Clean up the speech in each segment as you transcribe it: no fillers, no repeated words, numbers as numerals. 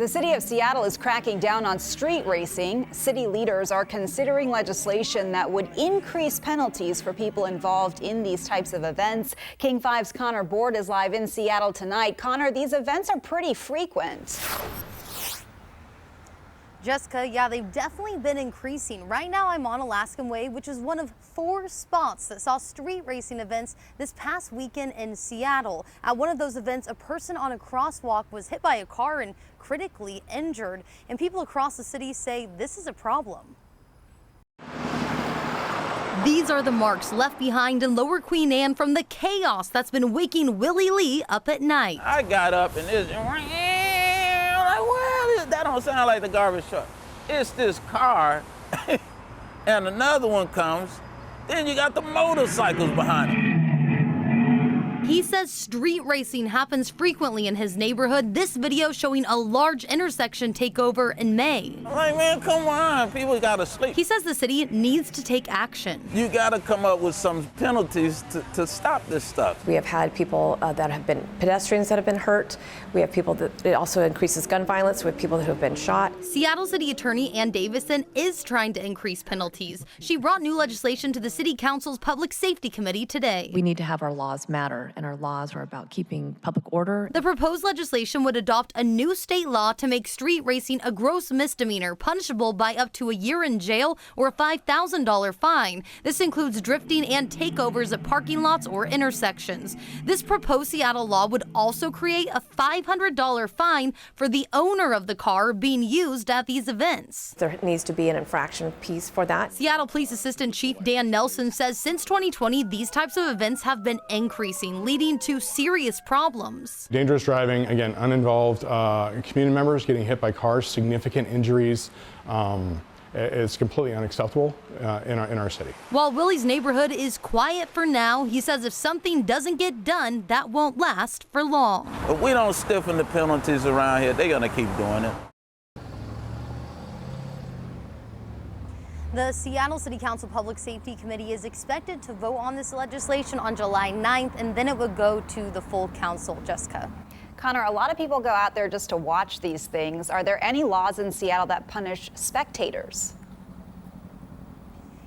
The city of Seattle is cracking down on street racing. City leaders are considering legislation that would increase penalties for people involved in these types of events. King 5's Connor Board is live in Seattle tonight. Connor, these events are pretty frequent. Jessica, yeah, they've definitely been increasing. Right now I'm on Alaskan Way, which is one of 4 spots that saw street racing events this past weekend in Seattle. At one of those events, a person on a crosswalk was hit by a car and critically injured. And people across the city say this is a problem. These are the marks left behind in Lower Queen Anne from the chaos that's been waking Willie Lee up at night. I got up and it's that don't sound like the garbage truck. It's this car, and another one comes, then you got the motorcycles behind it. He says street racing happens frequently in his neighborhood. This video showing a large intersection takeover in May. I'm like, man, come on, people gotta sleep. He says the city needs to take action. You gotta come up with some penalties to stop this stuff. We have had people that have been pedestrians that have been hurt. We have people that it also increases gun violence with people who have been shot. Seattle City Attorney Ann Davison is trying to increase penalties. She brought new legislation to the City Council's Public Safety Committee today. We need to have our laws matter, and our laws are about keeping public order. The proposed legislation would adopt a new state law to make street racing a gross misdemeanor, punishable by up to a year in jail or a $5,000 fine. This includes drifting and takeovers at parking lots or intersections. This proposed Seattle law would also create a $500 fine for the owner of the car being used at these events. There needs to be an infraction piece for that. Seattle Police Assistant Chief Dan Nelson says since 2020, these types of events have been increasing, leading to serious problems. Dangerous driving, again, uninvolved community members getting hit by cars, significant injuries. It's completely unacceptable in our city. While Willie's neighborhood is quiet for now, he says if something doesn't get done, that won't last for long. If we don't stiffen the penalties around here, they're gonna keep doing it. The Seattle City Council Public Safety Committee is expected to vote on this legislation on July 9th, and then it would go to the full council. Jessica. Connor, a lot of people go out there just to watch these things. Are there any laws in Seattle that punish spectators?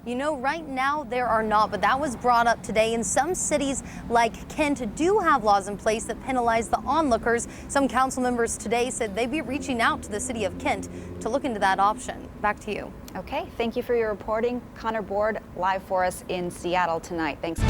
You know, right now there are not, but that was brought up today. And some cities like Kent do have laws in place that penalize the onlookers. Some council members today said they'd be reaching out to the city of Kent to look into that option. Back to you. Okay, thank you for your reporting. Connor Board live for us in Seattle tonight. Thanks.